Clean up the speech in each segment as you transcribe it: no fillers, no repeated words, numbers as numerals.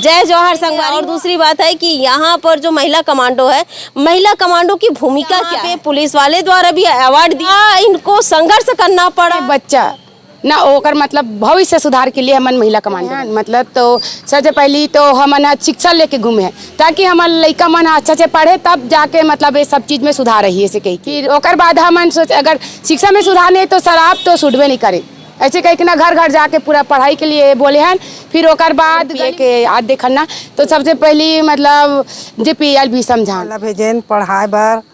जय जौहर संगवारी। और दूसरी बात है कि यहाँ पर जो महिला कमांडो है, महिला कमांडो की भूमिका क्या है? पुलिस वाले द्वारा भी अवार्ड दिया, इनको संघर्ष करना पड़ा। बच्चा ना ओकर मतलब भविष्य सुधार के लिए हमन महिला कमांडो मतलब तो सबसे पहली तो हमन शिक्षा लेके घूमे हैं ताकि हमार लड़का मन अच्छा से पढ़े तब जाके मतलब ये सब चीज में सुधार रही है। कही फिर ओकर बाद हमन सोच अगर शिक्षा में सुधार नहीं तो शराब तो छूटबे नहीं करे, ऐसे कही कि ना घर घर जाके पूरा पढ़ाई के लिए बोले हैं। फिर ओकर बाद के आज देखना तो सबसे पहली मतलब JPL भी समझा भेजन पढ़ाई बर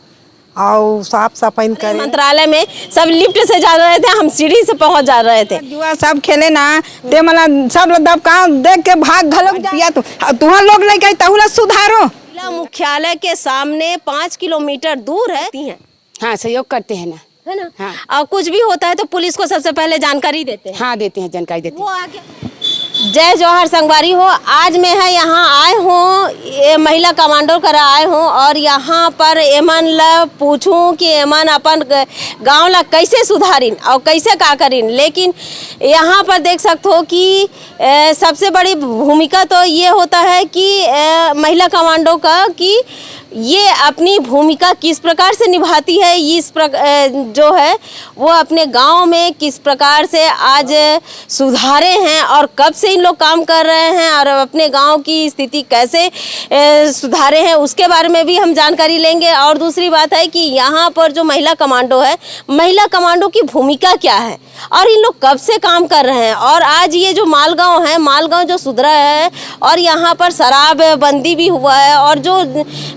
और साफ सफाई करे। मंत्रालय में सब लिफ्ट से जा रहे थे, हम सीढ़ी से पहुंच जा रहे थे। जुआ सब खेले ना ते मला सब दबका देख के भाग घलक दिया तो तुहां लोग लेके तहुला सुधारो। जिला मुख्यालय के सामने 5 किलोमीटर दूर है। हाँ सहयोग करते हैं ना, है ना। हाँ। और कुछ भी होता है तो पुलिस को सबसे पहले जानकारी देते हैं। हाँ देते हैं, जानकारी देते हैं। वो आगे जय जौहर संगवारी हो। आज मैं है यहाँ आए हूँ, महिला कमांडो करा आए हूँ और यहाँ पर एमन ला पूछूं कि एमन अपन गांव ला कैसे सुधारिन और कैसे का करिन। लेकिन यहाँ पर देख सकते हो कि सबसे बड़ी भूमिका तो ये होता है कि महिला कमांडो का कि ये अपनी भूमिका किस प्रकार से निभाती है, इस जो है वो अपने गांव में किस प्रकार से आज सुधारे हैं और कब से इन लोग काम कर रहे हैं और अपने गांव की स्थिति कैसे सुधारे हैं उसके बारे में भी हम जानकारी लेंगे। और दूसरी बात है कि यहाँ पर जो महिला कमांडो है, महिला कमांडो की भूमिका क्या है और इन लोग कब से काम कर रहे हैं। और आज ये जो मालगांव है, मालगांव जो सुधरा है और यहाँ पर शराब बंदी भी हुआ है और जो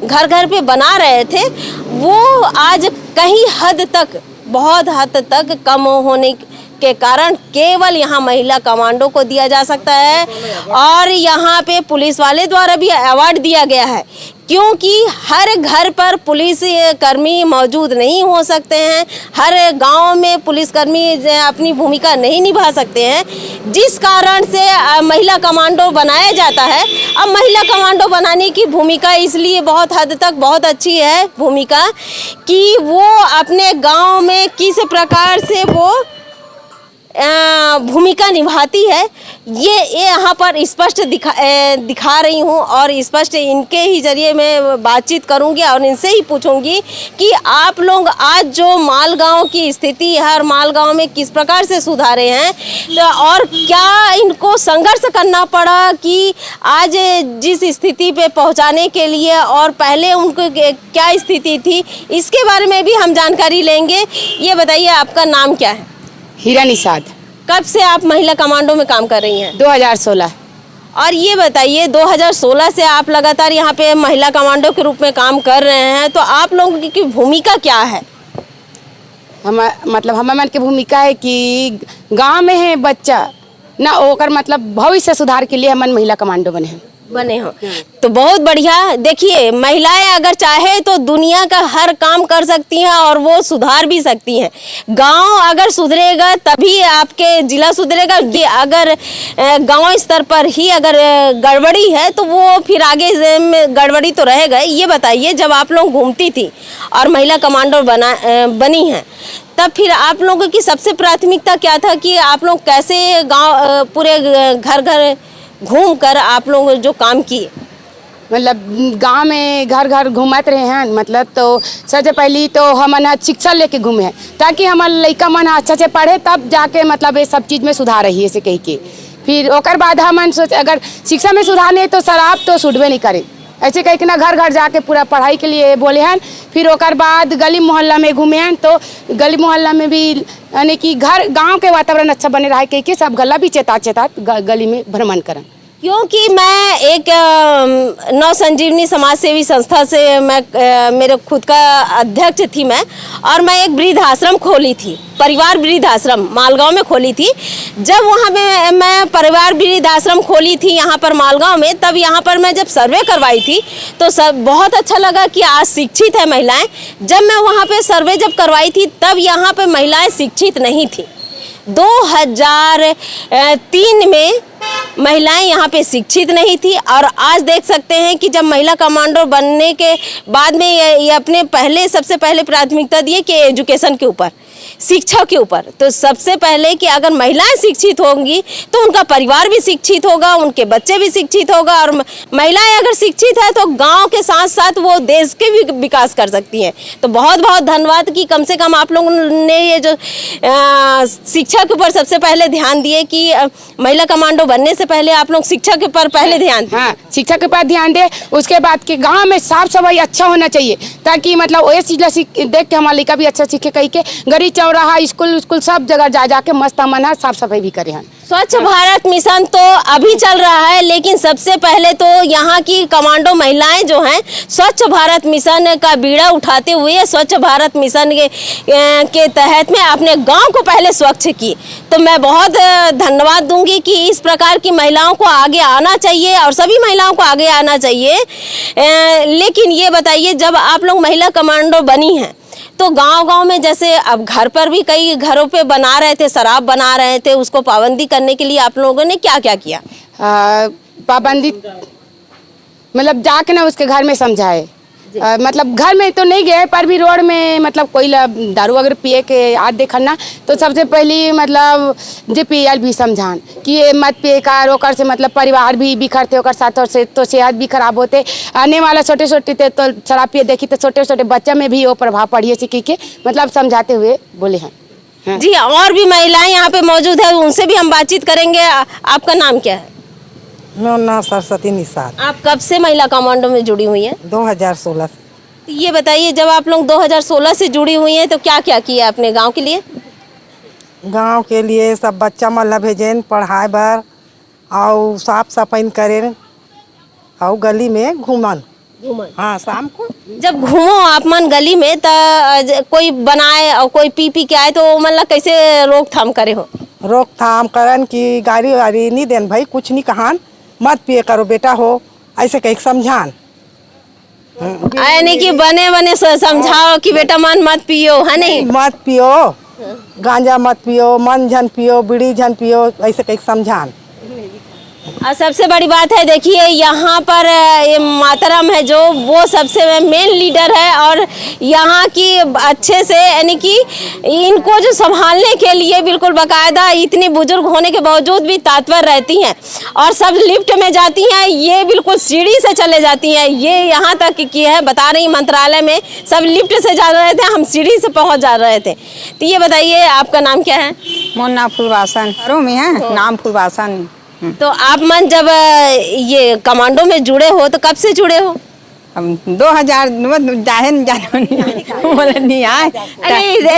घर घर पे बना रहे थे वो आज कहीं हद तक, बहुत हद तक कम होने के कारण केवल यहाँ महिला कमांडो को दिया जा सकता है। और यहाँ पे पुलिस वाले द्वारा भी अवार्ड दिया गया है क्योंकि हर घर पर पुलिस कर्मी मौजूद नहीं हो सकते हैं, हर गांव में पुलिसकर्मी अपनी भूमिका नहीं निभा सकते हैं, जिस कारण से महिला कमांडो बनाया जाता है। अब महिला कमांडो बनाने की भूमिका इसलिए बहुत हद तक बहुत अच्छी है भूमिका कि वो अपने गांव में किस प्रकार से वो भूमिका निभाती है ये यहाँ पर स्पष्ट दिखा रही हूँ और स्पष्ट इनके ही जरिए मैं बातचीत करूँगी और इनसे ही पूछूंगी कि आप लोग आज जो मालगांव की स्थिति है और मालगांव में किस प्रकार से सुधारे हैं और क्या इनको संघर्ष करना पड़ा कि आज जिस स्थिति पे पहुँचाने के लिए और पहले उनको क्या स्थिति थी, इसके बारे में भी हम जानकारी लेंगे। ये बताइए आपका नाम क्या है? हीरा निषाद। कब से आप महिला कमांडो में काम कर रही हैं? 2016। और ये बताइए 2016 से आप लगातार यहाँ पे महिला कमांडो के रूप में काम कर रहे हैं, तो आप लोगों की भूमिका क्या है? हमारे मन की भूमिका है कि गांव में है बच्चा ना ओकर मतलब भविष्य सुधार के लिए हमन महिला कमांडो बने हो। तो बहुत बढ़िया। देखिए महिलाएं अगर चाहे तो दुनिया का हर काम कर सकती हैं और वो सुधार भी सकती हैं। गांव अगर सुधरेगा तभी आपके जिला सुधरेगा। अगर गांव स्तर पर ही अगर गड़बड़ी है तो वो फिर आगे गड़बड़ी तो रहेगा। ये बताइए जब आप लोग घूमती थी और महिला कमांडो बनी हैं तब फिर आप लोगों की सबसे प्राथमिकता क्या था कि आप लोग कैसे गाँव पूरे घर घर घूम कर आप लोग जो काम किए? मतलब गांव में घर घर घूमत रहे हैं मतलब तो सबसे पहली तो हमन शिक्षा लेके घूमे हैं ताकि हमार लड़का मन अच्छा से पढ़े तब जाके मतलब ये सब चीज़ में सुधार रही है। कही के फिर ओकर बाद हमन सोच अगर शिक्षा में सुधार नहीं तो शराब तो छूटबे नहीं करे, ऐसे कही कि ना घर घर जाके पूरा पढ़ाई के लिए बोले हैं। फिर ओकर बाद गली मोहल्ला में घूमे हैं तो गली मोहल्ला में भी यानी कि घर गांव के वातावरण अच्छा बने रहा कही के सब गला भी चेता गली में भ्रमण करें। क्योंकि मैं एक नव संजीवनी समाज सेवी संस्था से मेरे खुद का अध्यक्ष थी मैं, और मैं एक वृद्धाश्रम खोली थी, परिवार वृद्धाश्रम मालगांव में खोली थी। जब वहाँ पे मैं परिवार वृद्धाश्रम खोली थी यहाँ पर मालगांव में, तब यहाँ पर मैं जब सर्वे करवाई थी तो सब बहुत अच्छा लगा कि आज शिक्षित है महिलाएं। जब मैं वहाँ पे सर्वे जब करवाई थी तब यहाँ पे महिलाएं शिक्षित नहीं थी। 2003 में महिलाएं यहाँ पे शिक्षित नहीं थी और आज देख सकते हैं कि जब महिला कमांडो बनने के बाद में ये अपने सबसे पहले प्राथमिकता दिए कि एजुकेशन के ऊपर शिक्षा के ऊपर। तो सबसे पहले कि अगर महिलाएं शिक्षित होंगी तो उनका परिवार भी शिक्षित होगा, उनके बच्चे भी शिक्षित होगा, और महिलाएं अगर शिक्षित है तो गांव के साथ साथ वो देश के भी विकास कर सकती हैं। तो बहुत बहुत धन्यवाद कि कम से कम आप लोगों ने ये जो शिक्षा के ऊपर सबसे पहले ध्यान दिए कि महिला कमांडो बनने से पहले आप लोग शिक्षा के ऊपर पहले ध्यान दें। हाँ, शिक्षा के ऊपर ध्यान दे। उसके बाद के गांव में साफ सफाई अच्छा होना चाहिए, ताकि मतलब वही चीज देख के हमारा लड़का भी अच्छा सीखे। कहीं के गली चौराहा स्कूल सब जगह जा जाके मस्त अमन साफ सफाई भी करे हैं। स्वच्छ भारत मिशन तो अभी चल रहा है, लेकिन सबसे पहले तो यहाँ की कमांडो महिलाएं जो हैं स्वच्छ भारत मिशन का बीड़ा उठाते हुए स्वच्छ भारत मिशन के तहत में अपने गांव को पहले स्वच्छ की। तो मैं बहुत धन्यवाद दूंगी कि इस प्रकार की महिलाओं को आगे आना चाहिए और सभी महिलाओं को आगे आना चाहिए। लेकिन ये बताइए, जब आप लोग महिला कमांडो बनी हैं तो गांव-गांव में जैसे अब घर पर भी कई घरों पे बना रहे थे, शराब बना रहे थे, उसको पाबंदी करने के लिए आप लोगों ने क्या क्या किया? पाबंदी मतलब जाके ना उसके घर में समझाए। मतलब घर में तो नहीं गए, पर भी रोड में मतलब कोई दारू अगर पिए के आज देखन ना, तो सबसे पहली मतलब जे पियल भी समझान कि ये मत पिए कर, ओकर से मतलब परिवार भी बिखरते ओकर साथ, और से तो सेहत भी खराब होते। आने वाला छोटे छोटे थे तो शराब पिए देखी तो छोटे छोटे बच्चा में भी वो प्रभाव पड़िए सीखी के मतलब समझाते हुए बोले हैं। हाँ। जी, और भी महिलाएं यहाँ पे मौजूद है, उनसे भी हम बातचीत करेंगे। आपका नाम क्या है? मेरा नाम सरस्वती निषाद। आप कब से महिला कमांडो में जुड़ी हुई हैं? 2016 से। तो ये बताइए, जब आप लोग 2016 से जुड़ी हुई हैं तो क्या क्या किया अपने गांव के लिए? गांव के लिए सब बच्चा मन भेजें पढ़ाए बर, और साफ सफाई करें, और गली में घूमन। हाँ, शाम को जब घूमो आप मन गली में तो कोई बनाए और कोई पी के आए तो मतलब कैसे रोकथाम करे हो? रोकथाम करन कि गाड़ी वाड़ी नहीं देन भाई, कुछ नहीं कहान, मत पिए करो बेटा हो, ऐसे कहीं समझान। यानी कि बने बने समझाओ कि बेटा मन मत पियो, है नहीं? मत पियो, गांजा मत पियो, मन झन पियो, बीड़ी झन पियो, ऐसे कहीं समझान। और सबसे बड़ी बात है, देखिए यहाँ पर ये मातरम है जो वो सबसे मेन लीडर है, और यहाँ की अच्छे से यानी कि इनको जो संभालने के लिए बिल्कुल बाकायदा इतनी बुजुर्ग होने के बावजूद भी तत्पर रहती हैं, और सब लिफ्ट में जाती हैं, ये बिल्कुल सीढ़ी से चले जाती हैं। ये यहाँ तक की है, बता रही मंत्रालय में सब लिफ्ट से जा रहे थे, हम सीढ़ी से पहुँच जा रहे थे। तो ये बताइए, आपका नाम क्या है? मोन्ना फुलवासन में है, नाम फुलवासन। तो आप मन जब ये कमांडो में जुड़े हो तो कब से जुड़े हो? हम 2000 नहीं आए,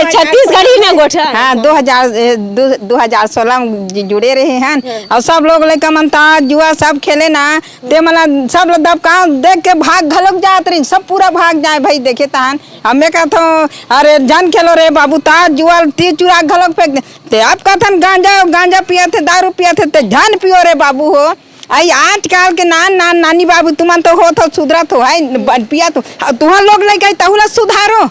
छत्तीसगढ़ी में गोठा। हाँ, 2016 में जुड़े रहे हैं, और सब लोग लेकर मनता जुआ सब खेले ना, ते मतलब सब लोग दबका देख के भाग घलक जात रही, सब पूरा भाग जाए भाई देखे तहन। हमें कहते अरे जान खेलो रे बाबू, तार जुआ तीर चुरा घलक फेंक दे। आप कहते गांजा पिया थे, दारू पिया थे, तो जान पियो रे बाबू हो। आई आजकल के नानी बाबू तुमन तो हो तो सुधरत हो है पिया तो तुहर लोग लेके तहुला सुधारो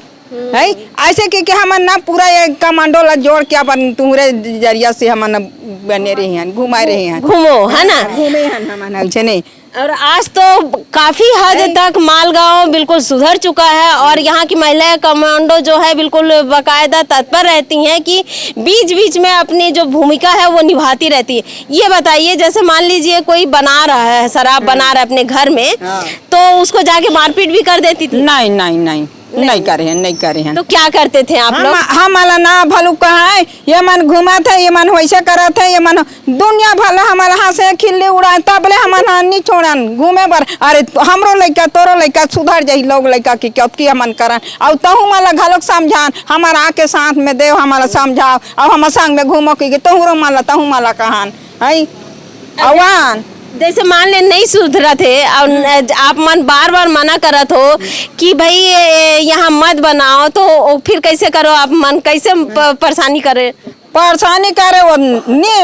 है। ऐसे कि हमन ना पूरा ये कमांडो ला जोड़ के अपन तुम्हारे जरिया से हमन बने रहे हैं, घुमा रहे हैं, घूमो, है ना? घूमे हैं हमन, ऐसे नहीं। और आज तो काफी हद तक मालगांव बिल्कुल सुधर चुका है, और यहाँ की महिला कमांडो जो है बिल्कुल बाकायदा तत्पर रहती हैं कि बीच बीच में अपनी जो भूमिका है वो निभाती रहती है। ये बताइए, जैसे मान लीजिए कोई बना रहा है, शराब बना रहा है अपने घर में, तो उसको जाके मारपीट भी कर देती थी? नहीं करे हैं। तो क्या करते थे आप लोग? हम वाला ना भलू कहा है, ये मन घुमा थे, ये मन वैसे करा थे, ये मन दुनिया भला हमारे हाथ से खिल्ली उड़ाए, तबले हमन नहीं छोड़न घूमे बर। अरे हमरो लड़का तोरो लड़का सुधर जाई, लोग लड़का की क्या हमन करन, और तहु माला घलोक समझान, हमारा आके साथ में देव हमारा समझाओ, और हम संग में घूमो की तहुरो माला तहु माला कहान है अवान। जैसे मान ले नहीं सुधरा थे और आप मन बार बार मना करत हो कि भाई यहाँ मत बनाओ, तो फिर कैसे करो आप मन, कैसे परेशानी करे? परेशानी करे वो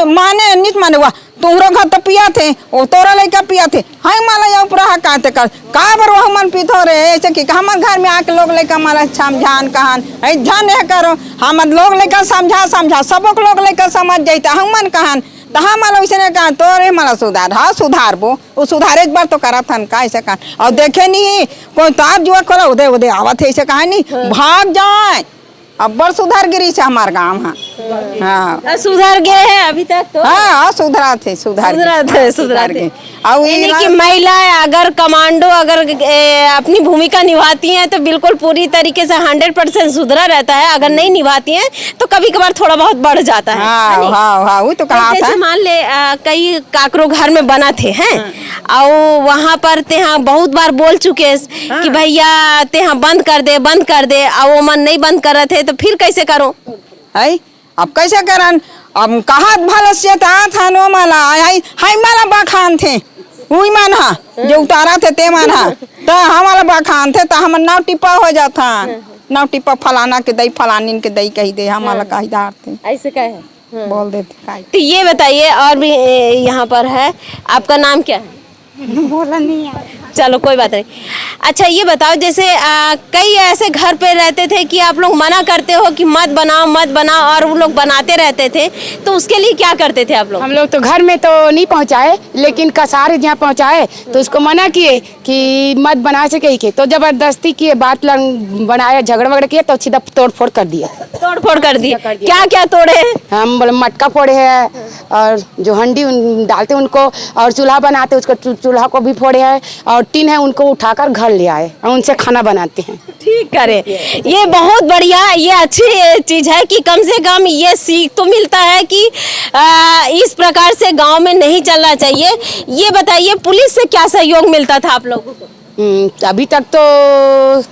माने नित माने हुआ तुहरो घर तो पिया थे, वो तोरा लड़का पिया थे, हाय माला या ऊपर कहते कर का बर वह मन पीतो रे, ऐसे कि हम घर में आके लोग लड़का माला समझान कहान ऐ ध्यान नहीं करो, हम लोग लड़का समझा सबक लोग लड़का समझ जाता हम मन कहान, तो हम माला वैसे नहीं कहा तोरे माला सुधार, हाँ सुधार वो सुधारे बार तो करा था का ऐसे कहा, और देखे नहीं कोई तार जुआ खोला उदय आवत है ऐसे कहा नहीं भाग जाए, अब बड़ सुधर गिरी से हमार गाँव है। हाँ सुधर गए हैं अभी तक तो? हाँ सुधरा थे सुधरा थे। यानी कि महिलाएं अगर कमांडो अगर अपनी भूमिका निभाती हैं तो बिल्कुल पूरी तरीके से 100% सुधरा रहता है। अगर नहीं निभाती हैं तो कभी कभार थोड़ा बहुत बढ़ जाता है। हाँ हाँ हाँ वो तो कहा था। जैसे मान ले कई काकरो घर में बना थे हैं और वहाँ पर ते हाँ बहुत बार बोल चुके कि भैया ते हाँ बंद कर दे और वो मन नहीं बंद कर रहे थे तो फिर कैसे करो है अब कैसे करन अब कहा भल से था नो माला हाय माला बाखान थे वही मन हा जो उतारा थे ते मन हा तो हमारा बाखान थे तो हम नाव टिप्पा हो जाता नाव टिप्पा फलाना के दई फलानीन के दई कही दे हमारा काहीदार थे ऐसे कहे बोल देते। तो ये बताइए और भी यहाँ पर है, आपका नाम क्या है? बोला नहीं यार। चलो कोई बात नहीं। अच्छा ये बताओ जैसे कई ऐसे घर पे रहते थे कि आप लोग मना करते हो कि मत बनाओ और वो लोग बनाते रहते थे तो उसके लिए क्या करते थे आप लोग? हम लोग तो घर में तो नहीं पहुंचाए लेकिन कसार जहाँ पहुंचाए तो उसको मना किए कि मत बना सके के तो जबरदस्ती किए बात बनाया झगड़ा किए तो सीधा तोड़ फोड़ कर दिया। क्या क्या तोड़े? हम मटका फोड़े हैं और जो हंडी डालते उनको और चूल्हा बनाते उसको चूल्हा को भी फोड़े हैं और टीन है उनको उठाकर घर ले आए और उनसे खाना बनाते हैं। ठीक करे, ये बहुत बढ़िया, ये अच्छी चीज है कि कम से कम ये सीख तो मिलता है कि इस प्रकार से गांव में नहीं चलना चाहिए। ये बताइए पुलिस से क्या सहयोग मिलता था आप लोगों को? अभी तक तो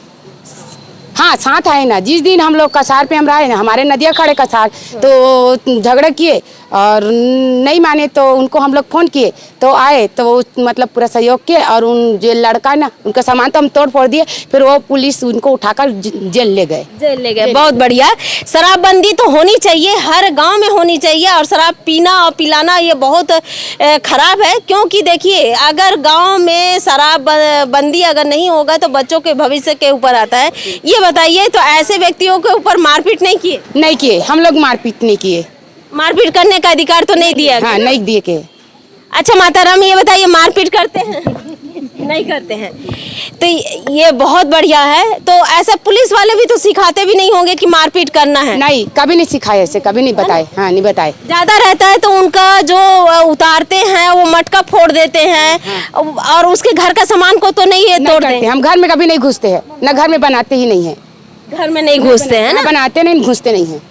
हाँ साथ आए ना, जिस दिन हम लोग कसार पे हम रहे ना हमारे नदिया खड़े कसार तो झगड़ा किए और नहीं माने तो उनको हम लोग फोन किए तो आए तो वो मतलब पूरा सहयोग किए और उन जो लड़का ना उनका सामान तो हम तोड़ फोड़ दिए फिर वो पुलिस उनको उठाकर जेल ले गए। बहुत बढ़िया। शराबबंदी तो होनी चाहिए, हर गांव में होनी चाहिए और शराब पीना और पिलाना ये बहुत खराब है क्योंकि देखिए अगर गांव में शराब बंदी अगर नहीं होगा तो बच्चों के भविष्य के ऊपर आता है। ये बताइए तो ऐसे व्यक्तियों के ऊपर मारपीट नहीं किए? हम लोग मारपीट नहीं किए। मारपीट करने का अधिकार तो नहीं दिया? हाँ नहीं दिए के। अच्छा माता राम ये बताइए मारपीट करते हैं? नहीं करते हैं तो ये बहुत बढ़िया है। तो ऐसा पुलिस वाले भी तो सिखाते भी नहीं होंगे कि मारपीट करना है? नहीं कभी नहीं सिखाए, ऐसे कभी नहीं बताए। हाँ नहीं बताए। ज्यादा रहता है तो उनका जो उतारते हैं वो मटका फोड़ देते हैं और उसके घर का सामान को तो नहीं तोड़ते। हम घर में कभी नहीं घुसते हैं, न घर में बनाते ही नहीं है। घर में नहीं घुसते हैं ना? बनाते नहीं, घुसते नहीं है।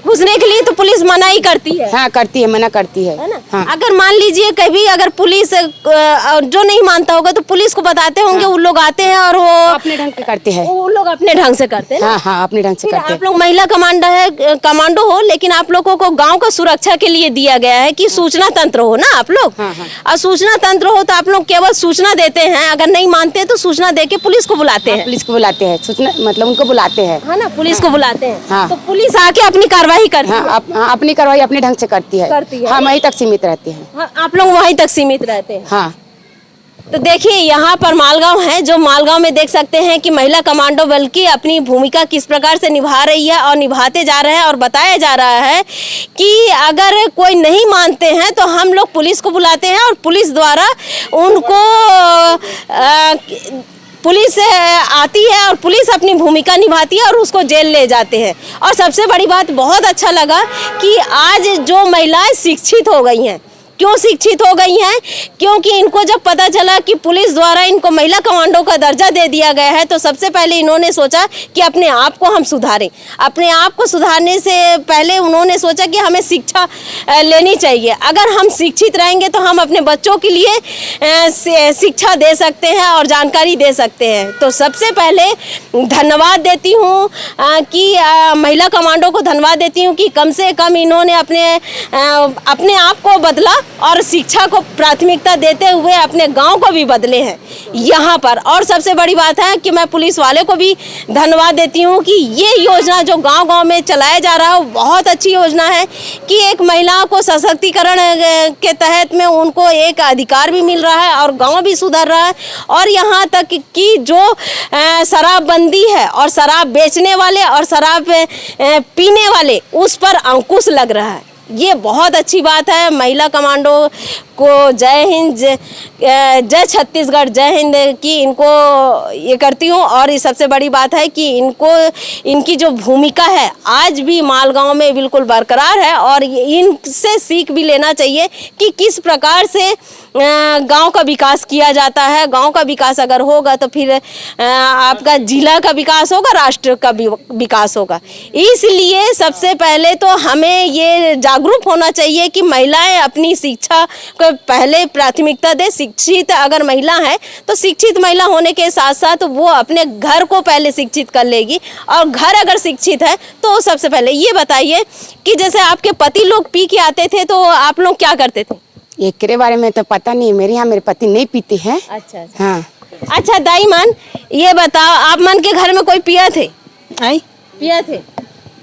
घुसने के लिए तो पुलिस मना ही करती है। हाँ करती है, मना करती है ना? हाँ। अगर मान लीजिए कभी अगर पुलिस जो नहीं मानता होगा तो पुलिस को बताते होंगे। उन लोग आते हैं और वो अपने ढंग से करते हैं। वो लोग अपने ढंग से करते हैं। हाँ हाँ अपने ढंग से करते हैं। आप लोग महिला कमांडो हो लेकिन आप लोगों को गांव का सुरक्षा के लिए दिया गया है कि सूचना तंत्र हो ना आप लोग। और सूचना तंत्र हो तो आप लोग केवल सूचना देते हैं, अगर नहीं मानते तो सूचना देके पुलिस को बुलाते हैं। पुलिस को बुलाते हैं, सूचना मतलब उनको बुलाते हैं है ना, पुलिस को बुलाते हैं। हाँ। तो पुलिस आके अपनी कार्रवाई करती है। अपनी कार्रवाई अपने ढंग से करती है। हाँ वहीं तक सीमित रहती है। हाँ, आप लोग वहीं तक सीमित रहते हैं। हाँ तो देखिए यहाँ पर मालगांव है, जो मालगांव में देख सकते हैं कि महिला कमांडो बल की अपनी भूमिका किस प्रकार से निभा रही है और निभाते जा रहे हैं और बताया जा रहा है कि अगर कोई नहीं मानते हैं तो हम लोग पुलिस को बुलाते हैं और पुलिस द्वारा उनको पुलिस आती है और पुलिस अपनी भूमिका निभाती है और उसको जेल ले जाते हैं। और सबसे बड़ी बात बहुत अच्छा लगा कि आज जो महिलाएं शिक्षित हो गई हैं। क्यों शिक्षित हो गई हैं? क्योंकि इनको जब पता चला कि पुलिस द्वारा इनको महिला कमांडो का दर्जा दे दिया गया है तो सबसे पहले इन्होंने सोचा कि अपने आप को हम सुधारें। अपने आप को सुधारने से पहले उन्होंने सोचा कि हमें शिक्षा लेनी चाहिए। अगर हम शिक्षित रहेंगे तो हम अपने बच्चों के लिए शिक्षा दे सकते हैं और जानकारी दे सकते हैं। तो सबसे पहले धन्यवाद देती हूँ कि महिला कमांडो को धन्यवाद देती हूँ कि कम से कम इन्होंने अपने आप को बदला और शिक्षा को प्राथमिकता देते हुए अपने गांव को भी बदले हैं यहाँ पर। और सबसे बड़ी बात है कि मैं पुलिस वाले को भी धन्यवाद देती हूँ कि ये योजना जो गांव-गांव में चलाया जा रहा है वो बहुत अच्छी योजना है कि एक महिला को सशक्तिकरण के तहत में उनको एक अधिकार भी मिल रहा है और गांव भी सुधर रहा है। और यहाँ तक कि जो शराबबंदी है और शराब बेचने वाले और शराब पीने वाले उस पर अंकुश लग रहा है। ये बहुत अच्छी बात है। महिला कमांडो को जय हिंद, जय छत्तीसगढ़, जय हिंद की इनको ये करती हूँ। और ये सबसे बड़ी बात है कि इनकी जो भूमिका है आज भी मालगांव में बिल्कुल बरकरार है और इनसे सीख भी लेना चाहिए कि किस प्रकार से गांव का विकास किया जाता है। गांव का विकास अगर होगा तो फिर आपका जिला का विकास होगा, राष्ट्र का भी विकास होगा। इसलिए सबसे पहले तो हमें ये जागरूक होना चाहिए कि महिलाएं अपनी शिक्षा को पहले प्राथमिकता दे। शिक्षित अगर महिला है तो शिक्षित महिला होने के साथ साथ वो अपने घर को पहले शिक्षित कर लेगी, और घर अगर शिक्षित है तो सबसे पहले ये बताइए कि जैसे आपके पति लोग पी के आते थे तो आप लोग क्या करते थे? एकरे बारे में तो पता नहीं, मेरे यहाँ मेरे पति नहीं पीते हैं। अच्छा हाँ। अच्छा दाई मन, ये बताओ आप मन के घर में कोई पिया थे? आई पिया थे?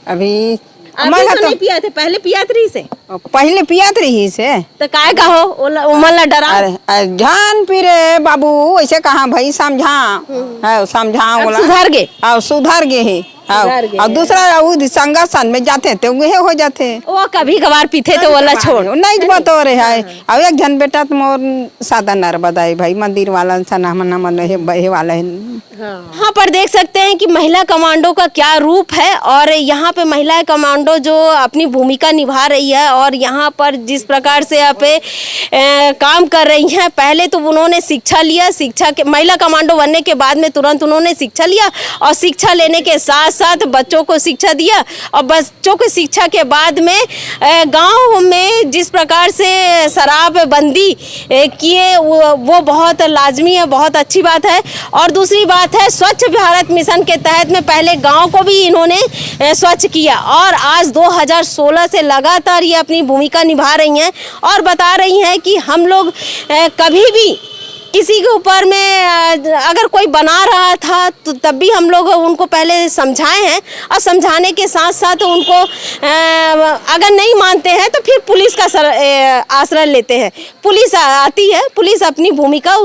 अभी आप तो नहीं पिया थे, पहले पिया रही से? पहले पियात रही से तो काय कहो उमला डरा? अरे जान पीरे बाबू ऐसे कहा भाई, समझा अब सुधर गए? सुधर गए है। और दूसरा संगठन में जाते थे वह हो जाते, वो कभी कभार पीते तो वाला छोड़ नहीं बतो रहे है। अब एक जन बेटा तो मोर सादा नर बदाई भाई मंदिर वाला वाला है। यहाँ पर देख सकते हैं कि महिला कमांडो का क्या रूप है और यहाँ पे महिला कमांडो जो अपनी भूमिका निभा रही है और यहाँ पर जिस प्रकार से यहाँ पे काम कर रही हैं। पहले तो उन्होंने शिक्षा लिया, शिक्षा के महिला कमांडो बनने के बाद में तुरंत उन्होंने शिक्षा लिया और शिक्षा लेने के साथ साथ बच्चों को शिक्षा दिया। और बच्चों को शिक्षा के बाद में गांव में जिस प्रकार से शराबबंदी किए वो बहुत लाजमी है, बहुत अच्छी बात है। और दूसरी बात है स्वच्छ भारत मिशन के तहत में पहले गांव को भी इन्होंने स्वच्छ किया और आज 2016 से लगातार ये अपनी भूमिका निभा रही हैं और बता रही हैं कि हम लोग कभी भी किसी के ऊपर में अगर कोई बना रहा था तो तब भी हम लोग उनको पहले समझाए हैं और समझाने के साथ साथ उनको अगर नहीं मानते हैं तो फिर पुलिस का आश्रय लेते हैं। पुलिस आती है, पुलिस अपनी भूमिका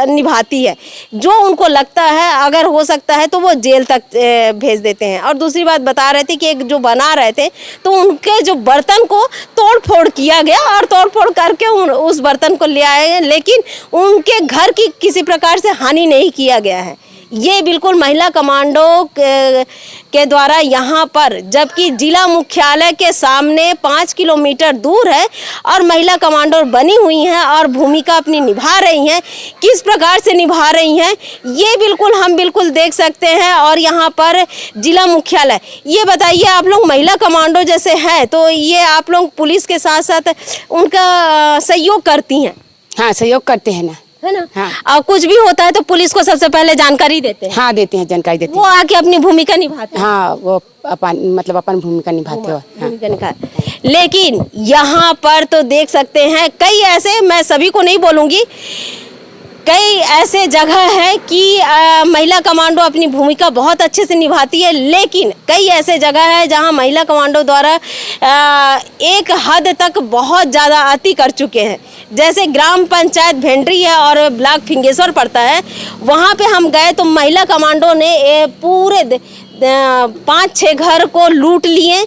निभाती है, जो उनको लगता है अगर हो सकता है तो वो जेल तक भेज देते हैं। और दूसरी बात बता रहे थे कि एक जो बना रहे थे तो उनके जो बर्तन को तोड़ फोड़ किया गया और तोड़ फोड़ करके उस बर्तन को ले आए, लेकिन उनके घर की किसी प्रकार से हानि नहीं किया गया है। ये बिल्कुल महिला कमांडो के द्वारा यहाँ पर, जबकि जिला मुख्यालय के सामने 5 किलोमीटर दूर है और महिला कमांडो बनी हुई हैं और भूमिका अपनी निभा रही हैं। किस प्रकार से निभा रही हैं ये बिल्कुल हम बिल्कुल देख सकते हैं। और यहाँ पर जिला मुख्यालय, ये बताइए आप लोग महिला कमांडो जैसे हैं तो ये आप लोग पुलिस के साथ साथ उनका सहयोग करती हैं? हाँ, सहयोग करते हैं ना, है ना? हाँ। और कुछ भी होता है तो पुलिस को सबसे पहले जानकारी देते हैं? हाँ, देते हैं, जानकारी देते वो आके अपनी भूमिका निभाते हैं? हाँ, वो अपन भूमिका निभाते हो। हाँ। लेकिन यहाँ पर तो देख सकते हैं कई ऐसे, मैं सभी को नहीं बोलूँगी, कई ऐसे जगह है कि महिला कमांडो अपनी भूमिका बहुत अच्छे से निभाती है, लेकिन कई ऐसे जगह है जहां महिला कमांडो द्वारा एक हद तक बहुत ज़्यादा अति कर चुके हैं। जैसे ग्राम पंचायत भेंडरी है और ब्लॉक फिंगेश्वर पड़ता है, वहां पे हम गए तो महिला कमांडो ने पूरे 5-6 घर को लूट लिए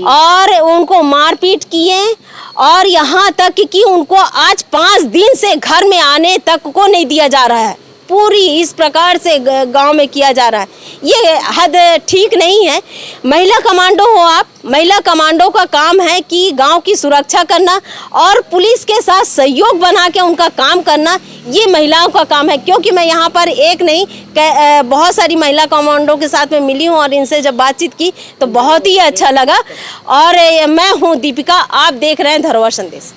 और उनको मारपीट किए और यहाँ तक कि उनको आज 5 दिन से घर में आने तक को नहीं दिया जा रहा है। पूरी इस प्रकार से गांव में किया जा रहा है, ये हद ठीक नहीं है। महिला कमांडो हो आप, महिला कमांडो का काम है कि गांव की सुरक्षा करना और पुलिस के साथ सहयोग बना के उनका काम करना, ये महिलाओं का काम है। क्योंकि मैं यहाँ पर एक नहीं बहुत सारी महिला कमांडो के साथ में मिली हूँ और इनसे जब बातचीत की तो बहुत ही अच्छा लगा। और मैं हूँ दीपिका, आप देख रहे हैं धरोहर संदेश।